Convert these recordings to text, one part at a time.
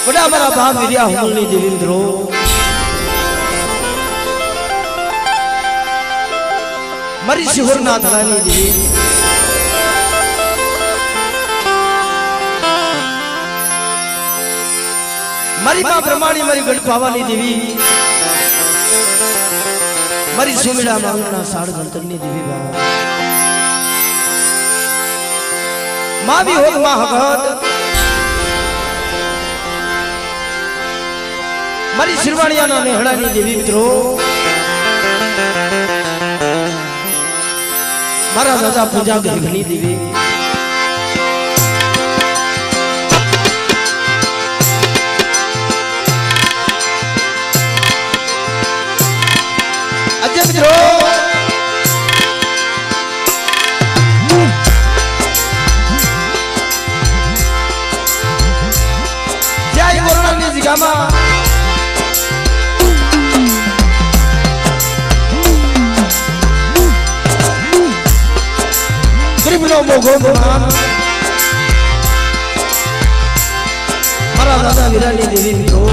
बड़ा बड़ा भाग विद्या हुमलनी देवी मित्रों मरी शिवरनाथ रानी देवी मरी मां ब्रह्माणी मरी गढ़ पावानी देवी मरी सुमिड़ा मांगना साड़ गंतरनी देवी बाबा मां भी हो मां भगत मरी शिरवाणिया ना नेहड़ानी देवी मित्रों मारा दादा पूजा गृहिणी देवी अजय मित्रों जय गुरुनानक जी गामा भगवान मारा दादा वीरानी देवी मित्रों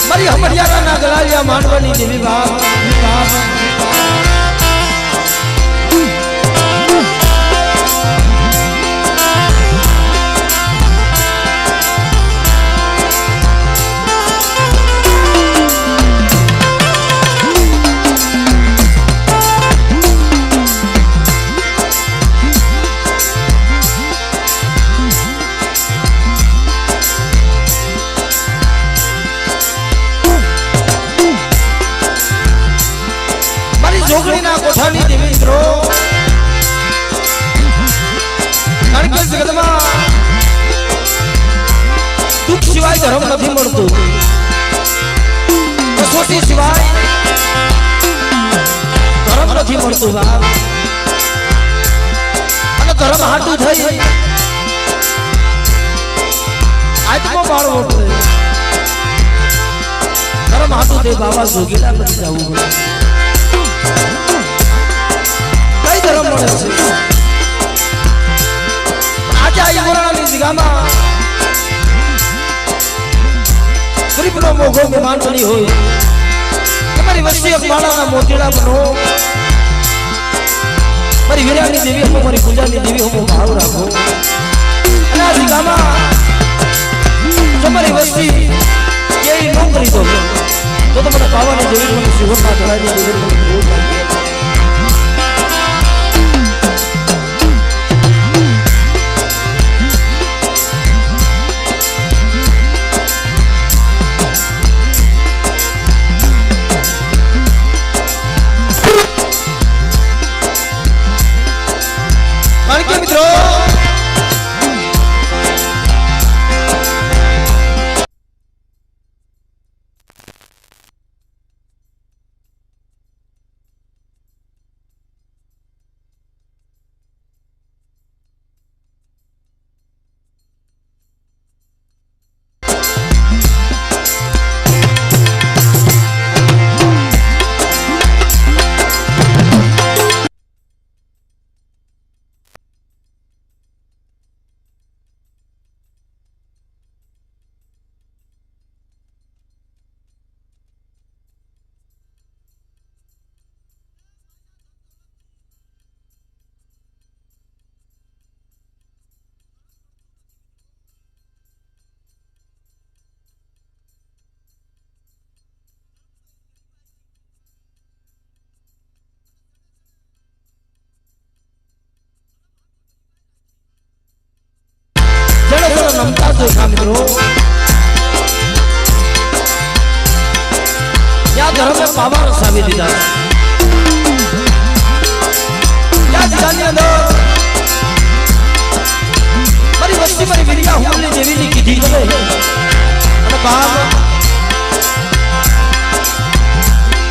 मरी हरियाणा ना गलालिया मांडवानी देवी बाप कोठानी देवी मित्रों कारण जगत में दुख सिवाय धर्म नहीं मळतो कसोटी सिवाय धर्म नहीं मळतो बाप અને ધર્મ હાટું થઈ આત્મા બાળવો પડે ધર્મ હાટું થઈ બાબા જોગીલા બની જવું પડે धर्म મળે છે આજે આ મોરાની જગ્યામાં ગરીબનો મોગો મહેમાન બની હોય તમારી વસ્તી એક માળાના મોતીડા બનો મારી વીરાની દેવી હો મારી પૂજાની દેવી હો ભાવ રાખો અને આ જગ્યામાં તમારી વસ્તી કેવી ન કરી દો તો તમને પાવાની દેવી મને શિવના ધરાની દેવી મને બહુ લાગે नमता देखा मित्रों या धर्म में पावर साबित दिया या जाने अंदर मरी वस्ती मरी विद्या हुमलनी देवी ने की थी बोले अरे बाप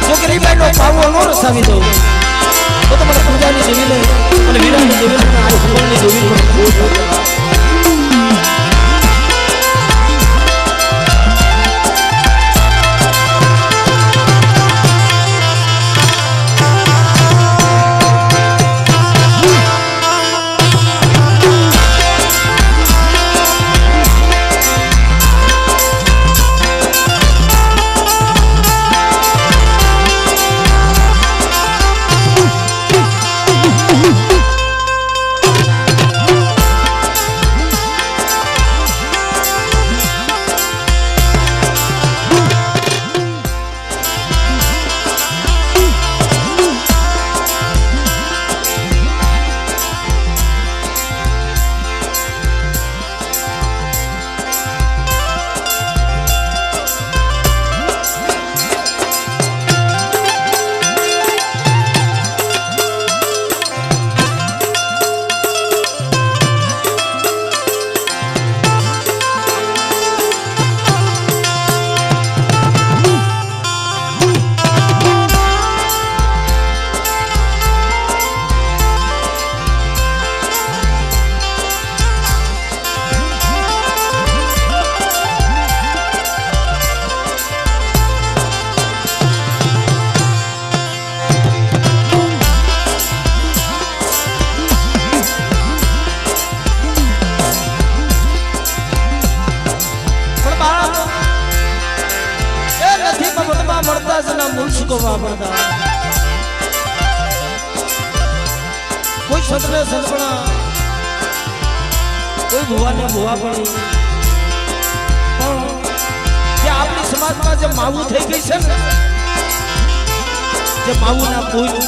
जो गरीब है नो पावर नो साबित हो तो तुम्हारे पूजा ने देवी ने और वीरा ने देवी ने आज हुमलनी देवी ने સુકવા પડતા કોઈ સંતને સંતપણા કોઈ ભુવાને ભુવા પડી પણ જે આપણી સમાજમાં જે માવું થઈ ગઈ છે ને જે માવું ના કોઈ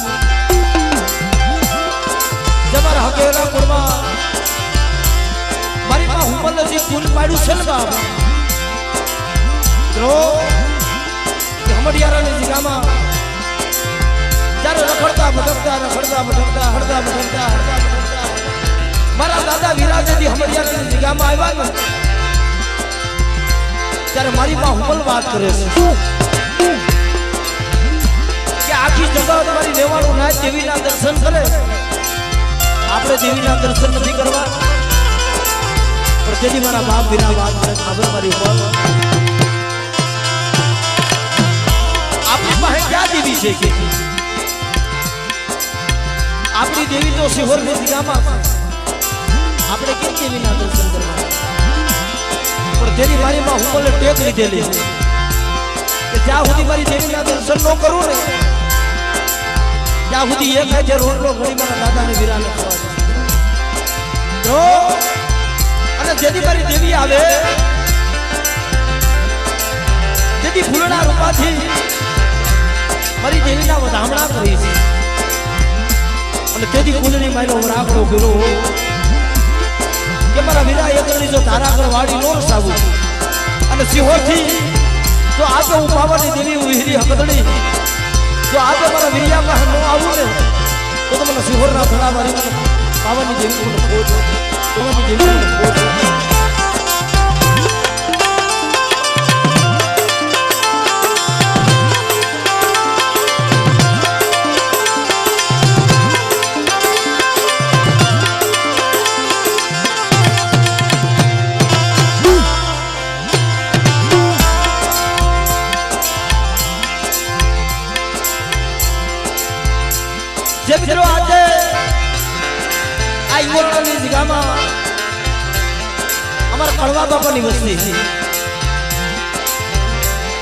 જમારા હકેલા કુળમાં મારી માં હુમલ જે કુલ પાડ્યું છે ને બાપ તો હમડિયારાની જગ્યામાં જ્યારે રખડતા ભટકતા મારા દાદા વિરાજેથી હમડિયારાની જગ્યામાં આવ્યા ને ત્યારે મારી માં હુમલ વાત કરે છે કે આખી જગત મારી દેવાનું ના દેવીના દર્શન કરે આપણે દેવીના દર્શન નથી કરવા પણ તેથી મારા બાપ વિના વાત કરે ખબર મારી ઉપર આપણી પાસે ક્યાં દેવી છે કે આપણી દેવી તો શિહોરની જગ્યામાં આપણે કેમ દેવીના દર્શન કરવા પણ તેની મારી માં હુમલે ટેક લીધેલી છે કે જ્યાં સુધી મારી દેવીના દર્શન ન કરું ને ત્યાં સુધી એક છે રોટલો ઘડી મારા દાદાને વિરાને ખવા અને જેથી મારી દેવી આવે જેથી ફૂલના રૂપાથી મારી દેવીના વધામણા કરી છે અને તેથી કુલની માયનો રાખડો કર્યો કે મારા વીરા એકરની જો ધારા કર વાડી નો રસાવું અને સિંહોથી જો આજે હું પાવાની દેવી હું હીરી હકદડી જો આજે મારા વીરિયા પાસે ન આવું ને તો મને સિંહોરના ધડા મારી પાવાની દેવી મને ખોટ પાવાની દેવી મને ખોટ મિત્રો આજે આ ઈવોરાની જગ્યામાં અમારા કડવા બાપાની વસ્તી છે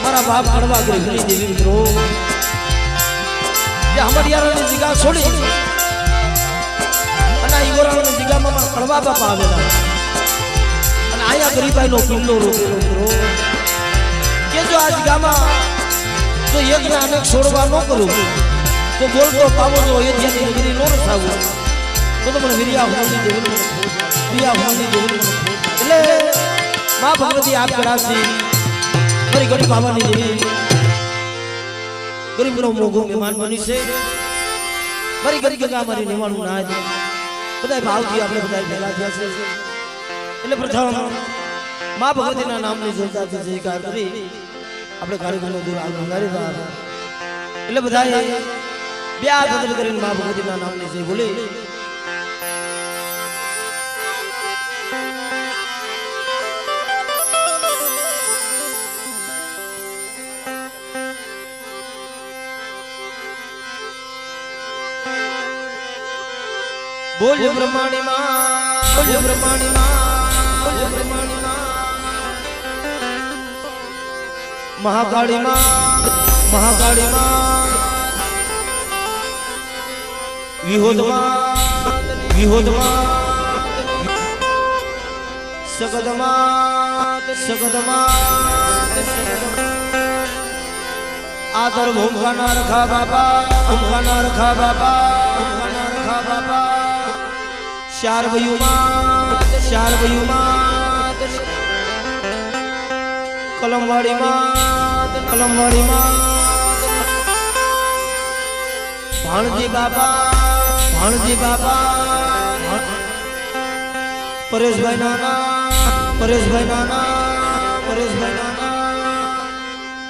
મારા બાપ કડવા ગૃહિણી દેવી મિત્રો જે હમડિયારાની જગ્યા છોડી અને આ ઈવોરાની જગ્યામાં મારા કડવા બાપા આવેલા અને આયા ગરીબાઈનો કિલ્લો રોકેલો મિત્રો કે જો આ જગ્યામાં જો યજ્ઞ અનેક છોડવા ન કરું તો બોલતો પાવો જો અયોધ્યાની નગરી નો રસાવું તો મને વિરિયા હોવાની દેવી એટલે માં ભગવતી આપ કરાસી મારી ગરીબ બાવાની દેવી ગરીબનો મોગો મહેમાન બની છે મારી ગરીબ ગંગા મારી નિવાણું ના છે બધા ભાવથી આપણે બધા ભેગા થયા છે એટલે પ્રથમ માં ભગવતીના નામની જોરદારથી જયકાર કરી આપણે કાર્યક્રમનો દૂર આગળ વધારી રહ્યા એટલે બધા બે હાથ બદલ કરીને માં ભગવતીના નામની જય બોલે બોલ બ્રહ્માણી માં બોલ બ્રહ્માણી માં બોલ બ્રહ્માણી માં મહાકાળી માં મહાકાળી માં વિહોદમાં સગદમાં આદર ભૂમકાના રખા બાપા ભૂમકાના રખા બાપા ભૂમકાના રખા બાપા શારવયુમાં કલમવાડીમાં ભાણજી બાપા પરેશભાઈ નાના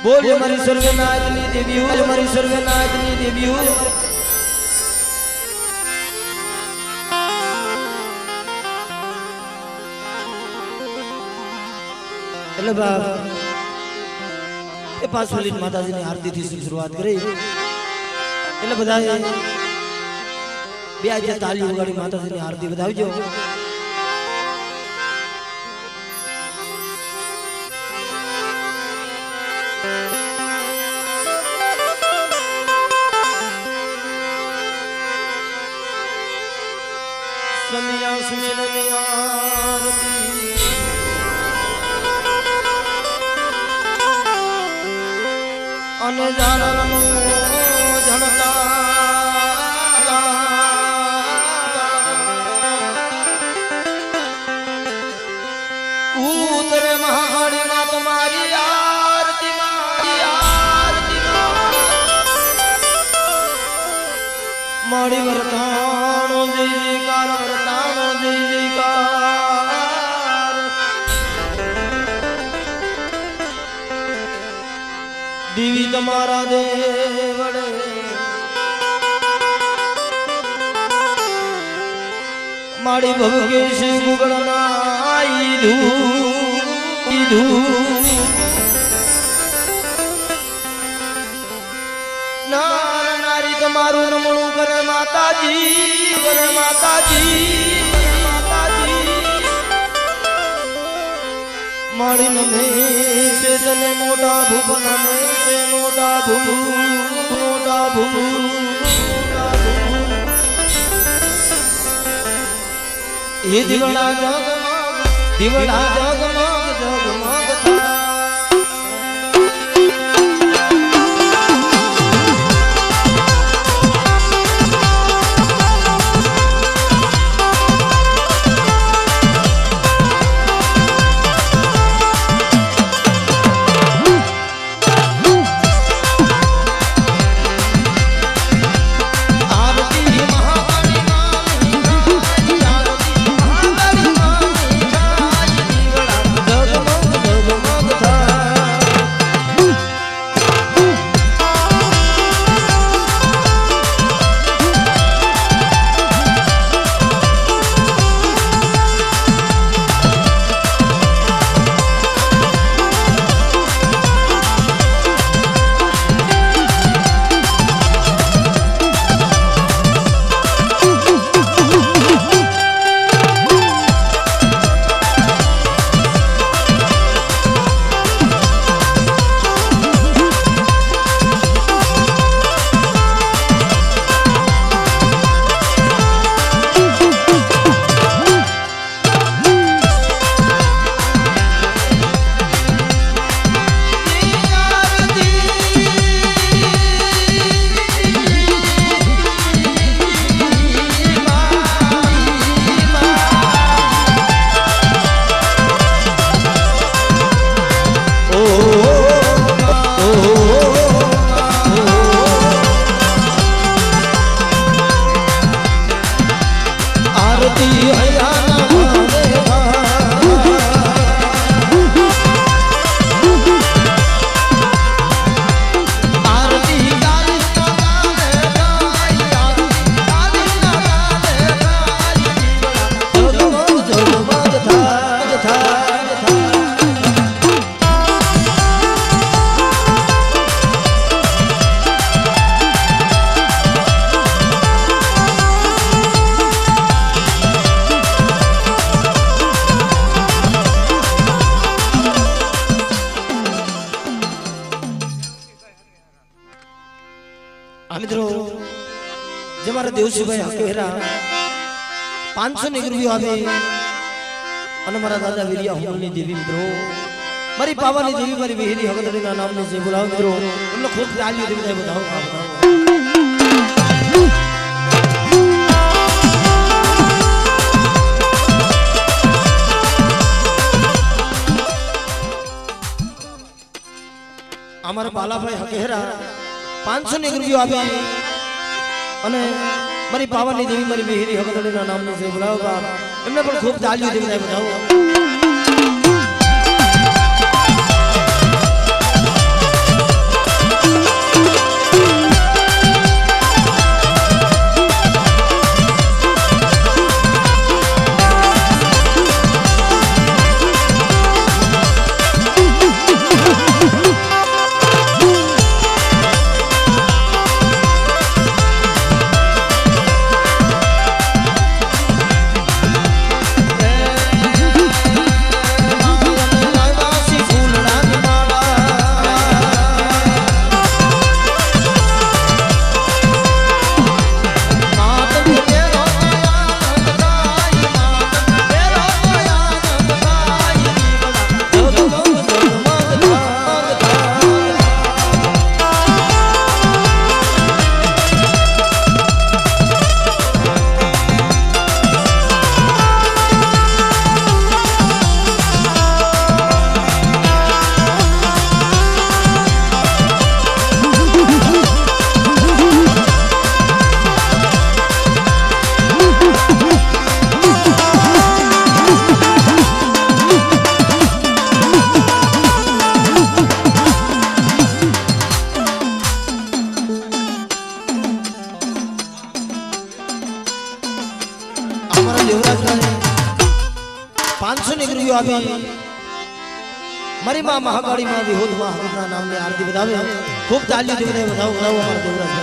બોલ મારી સર્વેનાથની દેવી હું મારી સર્વેનાથની દેવી હું એટલે બાપ એ પાછળની માતાજીની આરતીથી શરૂઆત કરી એટલે બધા બે આજે તાળી વગાડી માતાજીની આરતી વધાવજો સુશીલની આરતી અને જાનરનું જણતા ઉતરે મહાકાળીમાં તમારી આરતી મારી વરતાણો જયકાર વરતાણો જયકાર દેવી તમારા દેવડે મારી ભવકે શ્રી ગુગળના ઈધું નારી તમારું નમણું કરે માતાજી મારી નમે છે તને મોટા ભૂપનાને છે મોટા ભૂ એ દીવડા જગમગ થાય મિત્રો જમારા દેવસીભાઈ હકેરા 500 ની રૂપિયો આવે અને મારા દાદા વીરિયા હુમલની દેવી મિત્રો મારી પાવાની દેવી મારી વિહિરી હગદડીના નામને જે બોલાવો મિત્રો એમને ખૂબ તાળીઓ દેવી બતાવો અમારા બાલાભાઈ હકેરા 500 ની રૂપિયો આપે અને મારી પાવાની દેવી મારી વિહિરી હગદડીના નામને જે બોલાવો એમને પણ ખૂબ તાળીઓ દેવી બતાવો 500 ની રૂપિયો આપી મારી માં મહાકાળી માં વિહોદમાં હરના નામની આરતી વધાવે ખૂબ તાલીઓ દે વધાવો અમારા દેવરાજ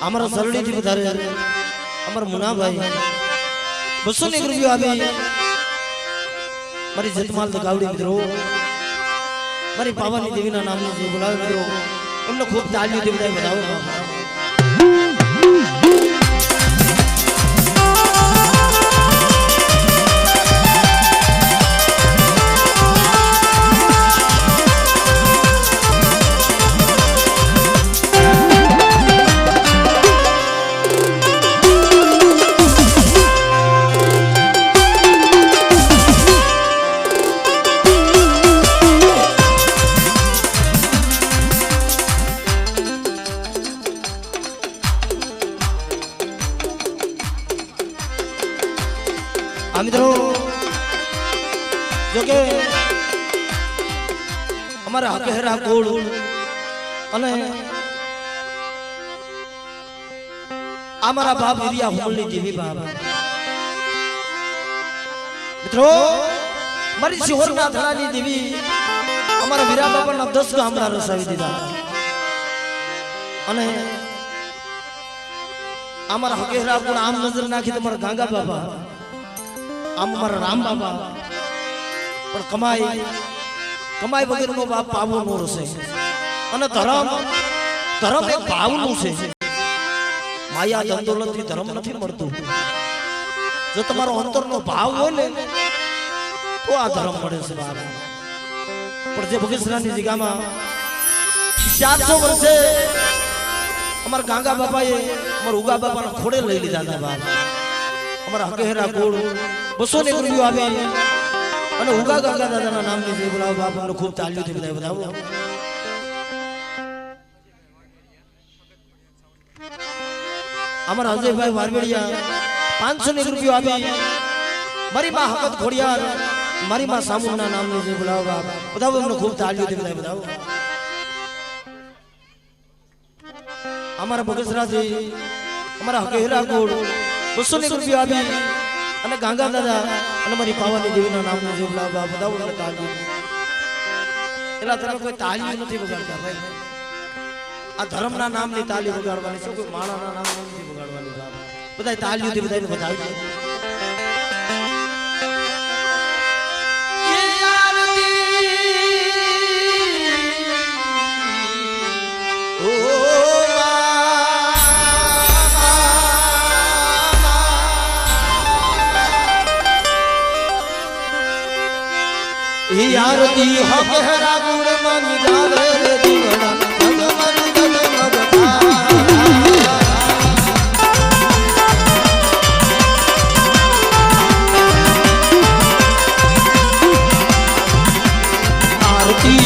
અમારા સરળીથી વધારે અમારા મુનાભાઈ 200 રૂપિયા આપી મારી જતમાલ તો ગાવડી મિત્રો મારી પાવાની દેવીના નામનો જે બોલાવે મિત્રો એમને ખૂબ તાલીઓ દે બધા વધાવો મિત્રો જો કે અમારા હકેરા કોળ અને અમારા બાપ વિરિયા હુમલની દેવી બાપ મિત્રો મારી શિહોરના ધરાની દેવી અમારા વીરા બાપાના 10 ગામડા રસાવી દીધા અને અમારા હકેરા કોળ આમ નજર નાખી તમારા ગાંગા બાપા આમ મારા રામ બાબા પણ કમાઈ વગરનો બાપ પાવોનો રસે અને ધર્મ એક ભાવનું છે માયા દંડોલતથી ધર્મ નથી મળતું જો તમારો અંતરનો ભાવ હોય ને તો આ ધર્મ મળે છે બાપ પણ જે ભગેશરાની જગ્યામાં 400 વર્ષે અમાર ગાંગા બાપાએ અમાર ઉગા બાપાના ખોડે લઈ લીધા હતા બાપ અમારા હકેરા કુળ 200 રૂપિયો આપે અને ઉગા ગાંગા દાદાના નામની જય બોલાવો બાપ અમને ખૂબ તાળીઓથી બધાય બધાવો અમારા અજયભાઈ વારવેડિયા 500 રૂપિયો આપે મારી માં હકત ખોડિયાર મારી માં સામુના નામની જય બોલાવો બાપ બધાવો અમને ખૂબ તાળીઓથી બધાય બધાવો અમારા બગસરાજી અમારા હકેરા કુળ 200 રૂપિયા આપી અને ગાંગા દાદા અને મારી પાવાની દેવીના નામનો જે બોલાવા બધા મને તાળી એલા તમે કોઈ તાળી નથી વગાડતા ભાઈ આ ધર્મના નામની તાળી વગાડવાની છે કોઈ માણાના નામની નથી વગાડવાની બધા તાળીઓથી બધાને વધાવી आरती हकेरा गुण मन गावे दीवाना भगवान जगमग आरती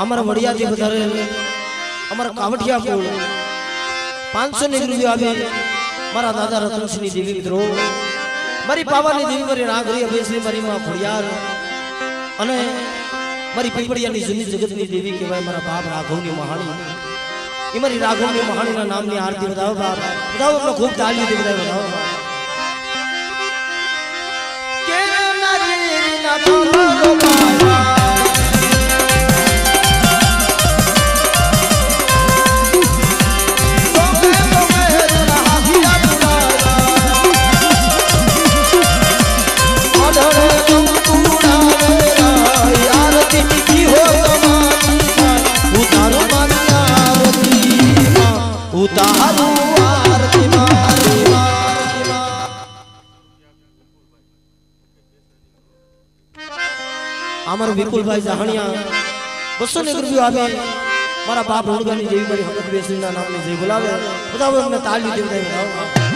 हमारा वड़िया जी बता रहे हमारा कावटिया कोल 500 રૂપિયા આપે મારા દાદા રતનસિંહની દેવી મિત્રો મારી પાવાની દેવી મારી નાગરી અભેશ્રી મારી માં ખોડિયાર અને મારી પીપળિયાની જૂની જગતની દેવી કહેવાય મારા બાપ રાઘવની મહાણી એ મારી રાઘવની મહાણીના નામની આરતી બતાવો બાપ બતાવો આપણે ખૂબ તાળીઓથી બતાવો કે નારી ના બોલો બાબા विपुल भाई जहानिया 200 રૂપિયા આપે મારા બાપ રોડગાની જેવી મારી હકત બેસરીના નામને જય બોલાવે બધાઓ અમને તાળી દેવડાવી બતાવો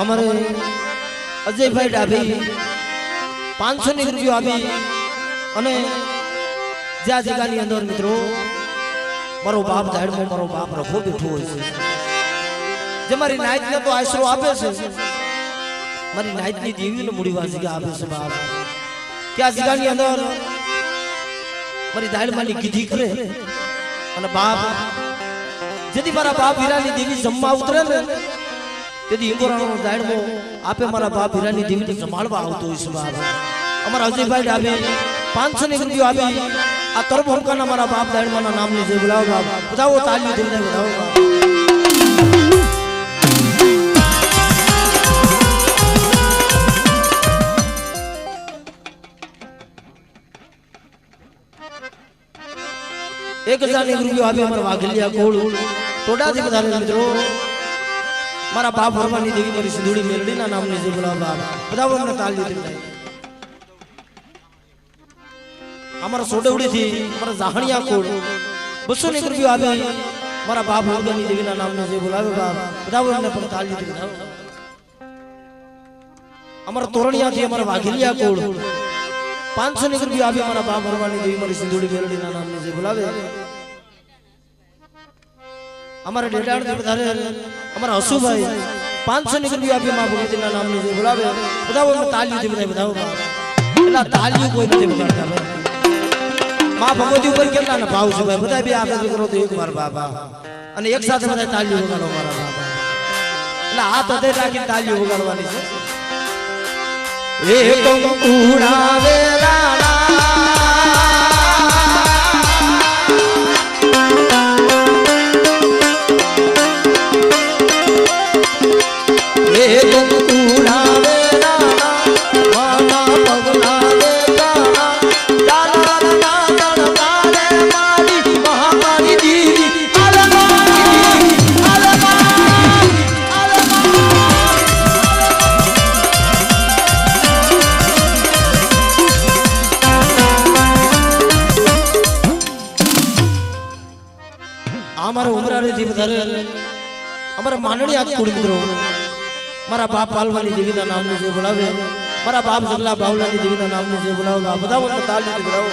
અમારે અજયભાઈ ડાભી 500 રૂપિયા આપી અને જ્યાં જગ્યાની અંદર મિત્રો મારો બાપ ધાડમાં મારો બાપ રખો બેઠો હોય છે જે મારી નાઈટને તો આશરો આપે છે મારી નાઈટની દેવીને મૂડીવા જગ્યા આપે છે બાપ કે આ જગ્યાની અંદર મારી ધાડમાંની કીધી કરે અને બાપ જેથી મારા બાપ હીરાની દેવી જમવા ઉતરે ને તેથી ઇંગોરાનો ધાડમો આપે મારા બાપ હીરાની દેવીને સંભાળવા આવતો હોય છે બાપ અમારા અજયભાઈ ડાભી 500 રૂપિયા આપી આ તરફ હમકાના મારા બાપ દાડમાના નામની જે બોલાવો બાપ બધાઓ તાળી દઈને બધાઓ બાપ एक 1000 રૂપિયા આપી અમારા વાઘલિયા કોળ ટોડાથી બધા મિત્રો મારા બાપ ભરવાની દેવી મારી સિંધુડી મેલડીના નામની જે બોલાવો બાપ બધાઓ અમને તાળી દઈને અમારા સોડવડી થી અમારા જાહણિયા કોડ 200 રૂપિયા આપી મારા બાપ ભગવાની દેવીના નામનો જે બોલાવે બાપ બધાઓ અમને પણ તાળી દીધી બધાઓ અમારા તોરણિયા થી અમારા વાઘિલિયા કોડ 500 રૂપિયા આપી મારા બાપ ભગવાની દેવી મારી સિંધુડી મેલડીના નામનો જે બોલાવે અમારા ડેડાણ થી વધારે અમારા હસુભાઈ 500 રૂપિયા આપી મારા ભગવતીના નામનો જે બોલાવે બધાઓ અમને તાળી દીધી બધાઓ બાપ એલા તાળી કોઈ નથી વગાડતા ભાઈ मां भगवती ऊपर केटला ना भाव छे भाई बधाय बे आपे करो तो एक बार बाबा અને એક સાથે બધાય તાળી વગાડો મારા બાબા એટલે હાથ હદે રાખીને તાળી વગાડવાની છે એ કંકુડા વેલાલા એ કંકુડા વેલાલા માના પગલા हमारे उमरारी जी बधारे हमारा माननी आग कुड़ी मित्रों मारा बाप पालवानी देवी ना नाम से बुलावे मारा बाप जगला बावलानी देवी ना नाम से बुलाओगा बताओ तो ताल दीजिए बताओ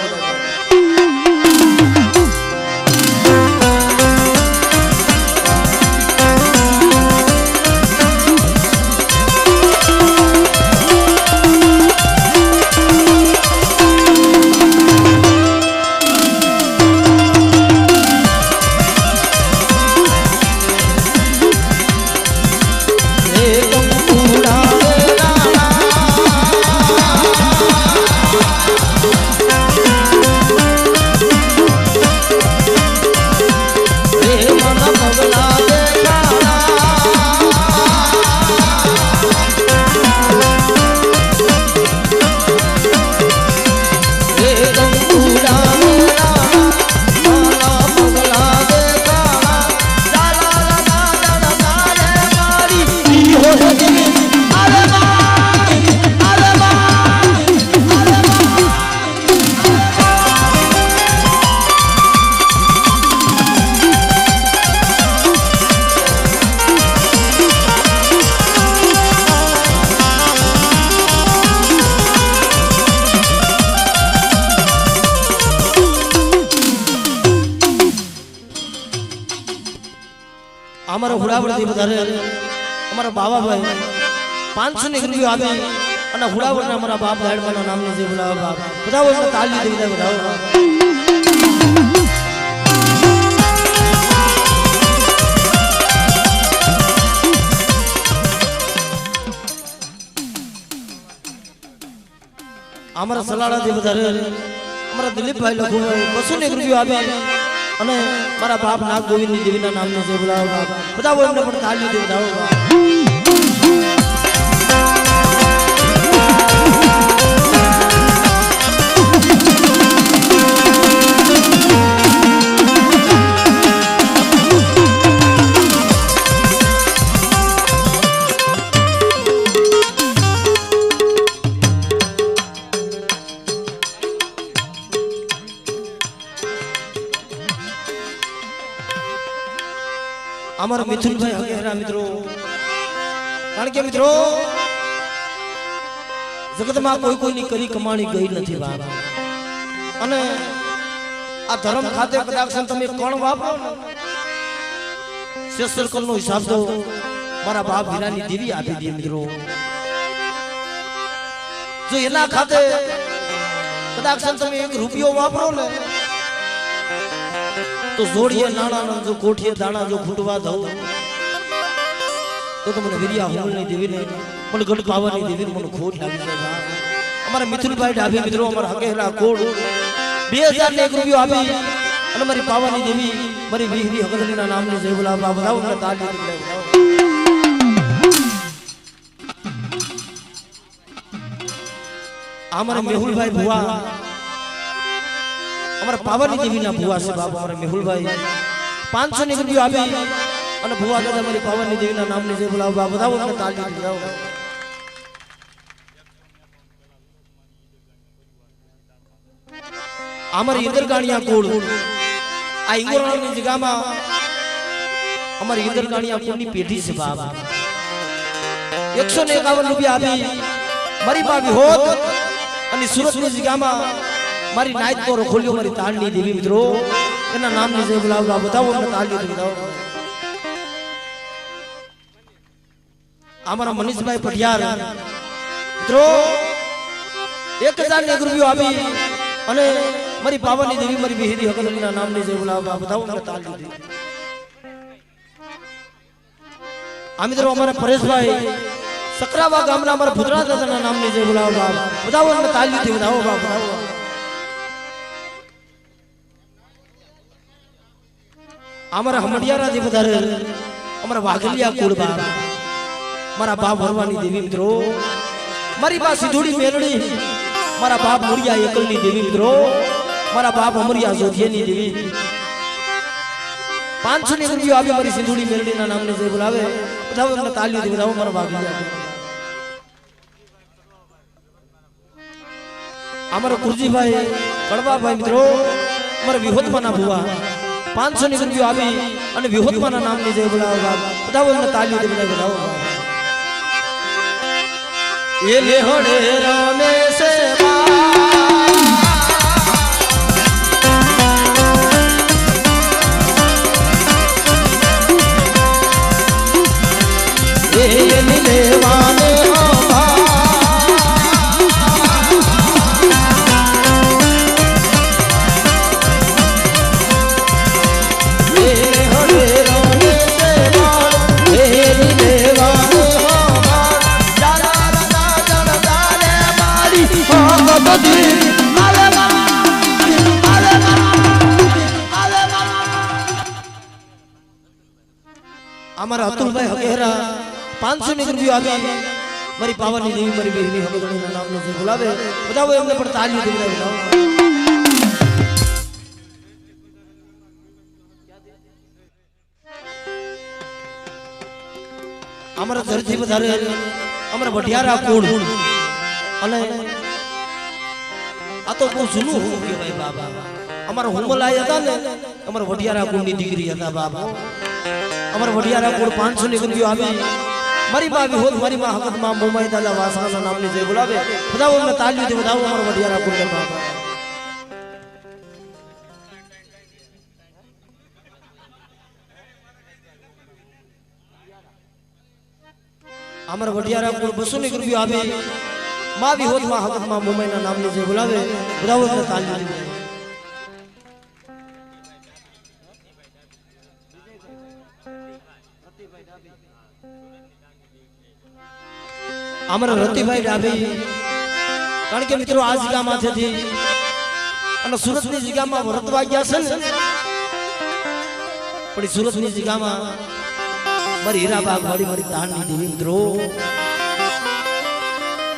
हमारा हुड़ावड़ बधारे हमारा बाबा भाई 500 रूपिया आपे અને હુડાવડના અમારા બાપ ધાડમાના નામની જે બોલાવો બાપ બધાઓ અમને તાળી દઈ બધાઓ हमारा सलाड़ा जे बधारे हमारा दिलीप भाई लखू भाई 200 રૂપિયા આપે અને મારા બાપ નાગ ગોવિંદની દેવીના નામનો જે બોલાવો બાપ બધાઓ એમને પણ તાળી દઈ બધાઓ हमारा मिथुन भाई हगेरा मित्रों કારણ કે મિત્રો જગતમાં કોઈ કોઈની કરી કમાણી ગઈ નથી બાપ અને આ ધર્મ ખાતે કદાચ તમે કોણ વાપરો સર્કલ નો હિસાબ તો મારા બાપ હીરાની દેવી આપી દે મિત્રો જો એના ખાતે કદાચ તમે 1 રૂપિયો વાપરો ને તો જોડીએ નાણા જો કોઠીએ દાણા જો ફૂટવા દઉં તો મને વિરિયા હોલની દેવી ને મને ગઢ પાવાની દેવી મને ખોટ લાગી જાય અમારા મિથુનભાઈ ડાભી મિત્રો અમારા હકેલા કોડ 2000 ને 1 રૂપિયો આપી અને મારી પાવાની દેવી મારી વીહરી હકદલીના નામની જય બોલાવવા બધાઓ ને તાળી બજાવો અમારા મેહુલભાઈ ભુવા અમારા પાવાની દેવીના ભુવા છે બાબા અમારા મેહુલભાઈ 500 ને રૂપિયો આપી અને ભુવા દાદા મારી પાવાની દેવીના નામની જય બોલાવવા બધાઓ ને તાળી બજાવો અમારી ઇન્દરગાણિયા કોડ આ ઇંગોરાની જગ્યામાં અમારી ઇન્દરગાણિયા કોડની પેઢી છે બાપ 151 રૂપિયા આપી મારી બા વિહોત અને સુરતની જગ્યામાં મારી નાઈટ તો ખોલ્યો મારી તાળની દેવી મિત્રો એના નામની જય બોલાવવા બતાવો અને તાળી બજાવો અમારા મનીષભાઈ પટિયાર મિત્રો 1000 ને 1 રૂપિયો આપી અને મારી પાવાની દેવી મારી વિહરી હકદલીના નામની જય બોલાવવા બતાવો અને તાળી દે આ મિત્રો અમારા પરેશભાઈ સકરાવા ગામના અમારા ભુતરા દાદાના નામની જય બોલાવવા બતાવો અને તાળી દે બતાવો બતાવો અમારા હમડિયારા જે વધારે અમારા વાઘલિયા કુળબા મારા બાપ ભરવાની દેવી મિત્રો મારી બા સિધુડી મેલડી મારા બાપ મુરિયા એકલની દેવી મિત્રો મારા બાપ અમરિયા જોધિયાની દેવી 500 ને રૂપિયો આપી મારી સિંધુડી મેલડીના નામને જે બોલાવે બધાઓ એમને તાળીઓ દે બધાઓ મારા વાઘલિયા અમારા કુરજીભાઈ કડવાભાઈ મિત્રો અમારા વિહોતમાના ભુવા 500 ને રૂપિયો આપી અને વિહોતમાના નામની જે બોલાવવા બધાઓ એમને તાળીઓ દે બધાઓ એ લેહડે રામે સે અમારા અતુલભાઈ હકેરા 500 ને રૂપિયો આપી મારી પાવાની દેવી મારી બેની હકદલીના નામનો જે બોલાવે બધાઓ એમને પણ તાળીઓ દે બધાઓ અમારા ધરતી વધારે અમારા વઢિયારા કુળ અને આ તો બહુ જૂનું હોવું કહેવાય બાબા અમારા હુમલાય હતા ને અમારા વઢિયારા કુળની દીકરી હતા બાબા અમારા વઢિયારા કુળ 500 ને રૂપિયો આપી મારી બા વિહોત મારી માં હકતમાં મોમાઈ દાદા વાસણાના નામની જે બોલાવે બધાઓ અમને તાળીઓ દે બધાઓ અમારા વઢિયારા કુળને બાબા અમારા વઢિયારા કુળ 200 ને રૂપિયો આપી માં વિહોત માં હકતમાં મોમાઈના નામની જે બોલાવે બધાઓ અમને તાળીઓ દે અમારા રતિભાઈ ડાભી કારણ કે મિત્રો આ જગ્યામાંથી અને સુરતની જગ્યામાં વરતવા ગયા છે ને પણ સુરતની જગ્યામાં મારી હીરાબાગ વાળી મારી તાણની દેવી મિત્રો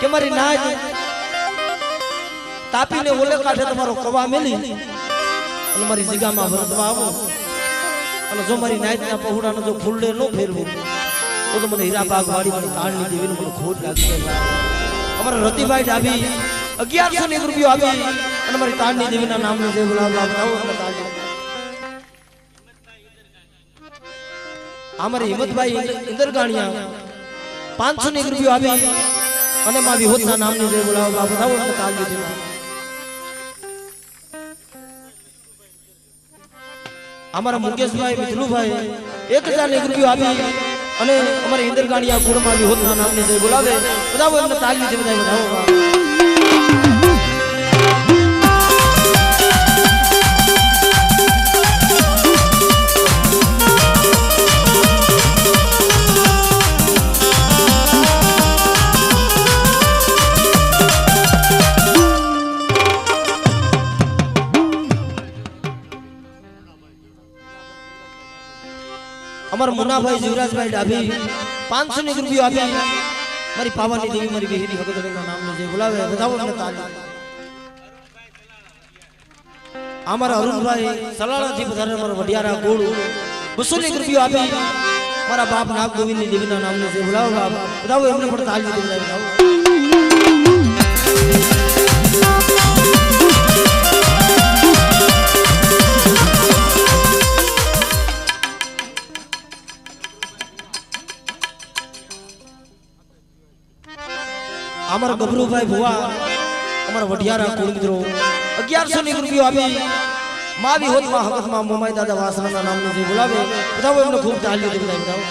કે મારી નાજ તાપીને ઓલે કાઢે તમારો કવા મેલી અને મારી જગ્યામાં વરતવા આવો અને જો મારી નાજના પહોળાનો જો ફૂલડે ન ફેરવું તો મને હીરાબાગ વાળી મારી તાણની દેવીને મને ખોટ લાગી જાય અમારા રતિભાઈ ડાભી 1100 ને 1 રૂપિયો આપી અને મારી તાણની દેવીના નામનો જે બોલાવવા બતાવો અને તાળી અમારે હિંમતભાઈ ઇન્દરગાણિયા 500 રૂપિયા આવી અને માં વિહોતના નામની જય બોલાવો બાપુ થાવ અને કાલ દીધી અમારા મુકેશભાઈ મિત્રુભાઈ 1000 રૂપિયા આવી અને અમારે ઇન્દ્રગાણીયા કુળમાં વિહોતના નામની જય બોલાવે બધાઓ એમને તાળી દીધી બધાઓ અમારા મુનાભાઈ જીવરાજભાઈ ડાભી 500 રૂપિયા આપી મારી પાવાની દેવી મારી વિહિરી ભગતના નામને જે બોલાવે બધાઓ અમને તાળી અમારા અરુણભાઈ સલાળાથી પધારે મારા વડિયારા કુળ 200 રૂપિયા આપી મારા બાપ નાગ ગોવિંદની દેવીના નામને જે બોલાવે બાપ બધાઓ એમને પણ તાળી દીધી બધાઓ અમારા ગભરુભાઈ ભુવા અમારા વઢિયારા કુળ મિત્રો 1100 રૂપિયા આપી માવી હોતમાં હકતમાં મોમાઈ દાદા વાસણાના નામનું જે બોલાવે બધાઓ એમને ખૂબ તાળી દીધી બધાઓ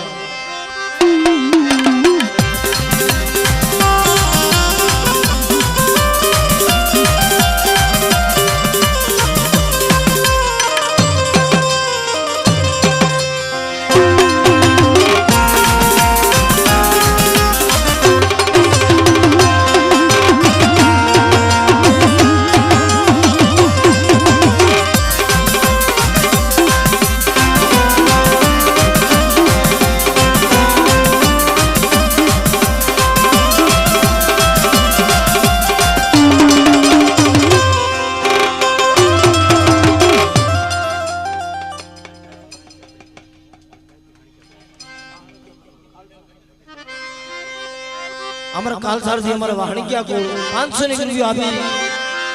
અમારા કાલસારથી અમારા વાહણીક્યા કોળ 500 રૂપિયા આપી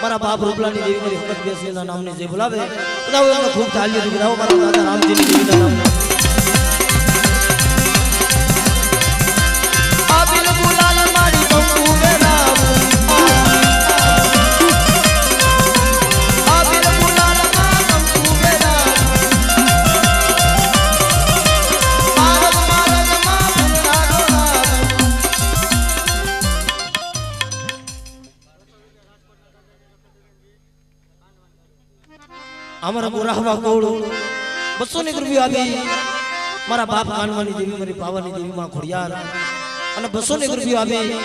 મારા બાપ રૂપલાની દેવી મારી હકત બેસીના નામની જે બોલાવે બધાઓ એમને ખૂબ તાળી દીધી બધાઓ મારા દાદા રામજીની દેવીના નામના આબિલ ગુલાલ મારી કંકુ વેરાવ આબિલ ગુલાલ મારી કંકુ વેરાવ મારદ મારદ માં ફૂલડાડો અમારા મોરાહવા કોળ 200 રૂપિયા આપી મારા બાપ કાનવાની દેવી મારી પાવાની દેવી માં ખોડિયાર અને 200 રૂપિયા આપી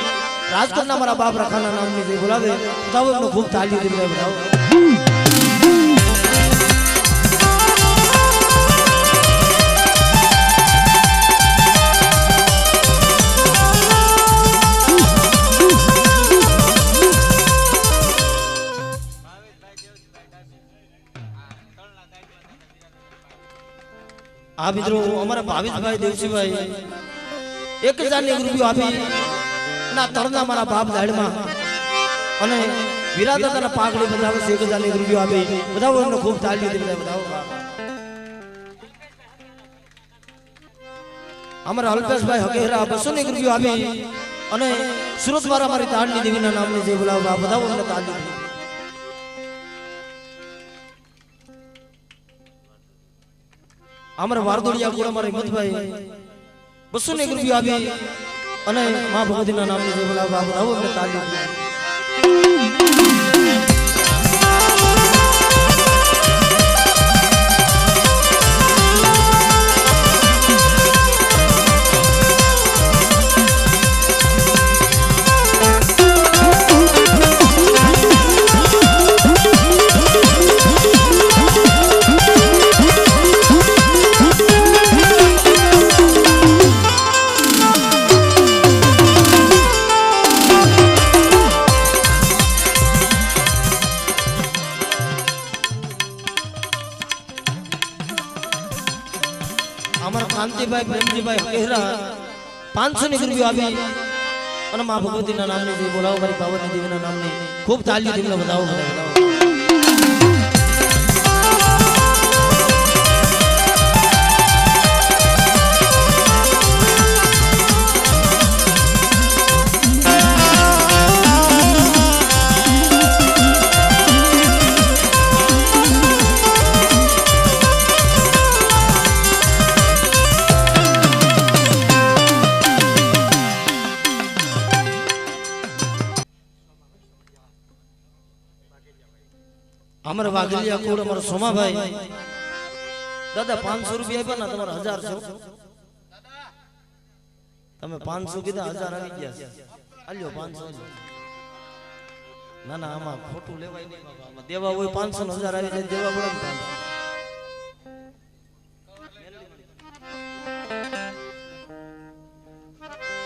રાજકોટના મારા બાપ રખાના નામની જે બોલાવે બધાઓ એમને ખૂબ તાળી દીધી બધાઓ આ મિત્રો અમારા ભાવિશભાઈ દેવસીભાઈ 1000 રૂપિયા આપી ના તળના મારા બાપ દાડમાં અને વિરાદાના પાઘડી બધાવે 1000 રૂપિયા આપી બધાઓ એમને ખૂબ તાળી દીધી બધાઓ અમારા અલ્પેશભાઈ હકેરા 200 રૂપિયા આપી અને સુરત વાળા મારી તાળની દેવીના નામની જે બોલાવવા બધાઓ એમને તાળી દીધી અમારા વારદોડિયા કોળ અમારા હિંમતભાઈ 200 રૂપિયા આપી અને માં ભગવતીના નામની જે બોલાવવા બધાઓ એમને તાળી દીધી કાંતિભાઈ પ્રેમજીભાઈ હકેરા 500 રૂપિયા આપી અને માં ભગવતીના નામની જે બોલાવો મારી પાવનની દેવીના નામની ખૂબ તાળી દીધી બધાઓ બધાઓ અમારા વાઘલિયા કુળ અમારા સોમાભાઈ દાદા 500 રૂપિયા આપ્યા ને તમારા 1000 છે તમે 500 કીધા 1000 આવી ગયા છે આલ્યો 500 ના ના આમાં ખોટું લેવાય નહીં બાબા આમાં દેવા હોય 500 ને 1000 આવી જાય દેવા પડે ને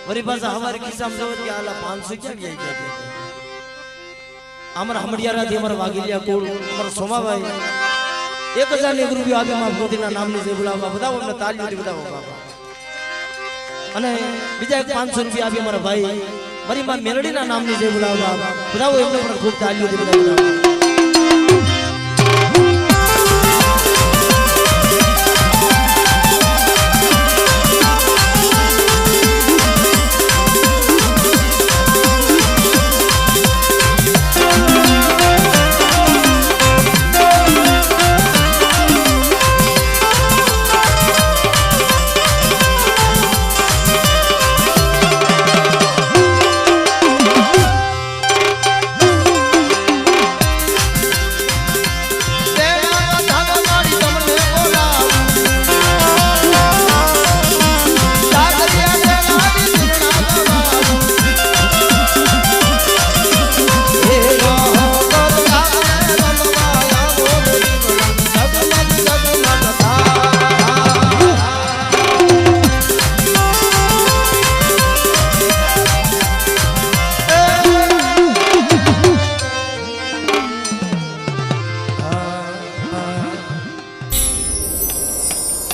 વરી પાછા હવારે ખિસ્સામાં જોવે કે આલા 500 ક્યાં ગયા છે અમારા હમડિયારાથી અમારા વાઘલિયા કુળ અમારા સોમાભાઈ 1000 રૂપિયા આપે માં મોદીના નામની જે બોલાવવા બધાઓ અમને તાળીઓથી બધાઓ બાપા અને બીજા 500 રૂપિયા આપી અમારા ભાઈ મારી માં મેલડીના નામની જે બોલાવવા બધાઓ એમને પણ ખૂબ તાળીઓથી બધાઓ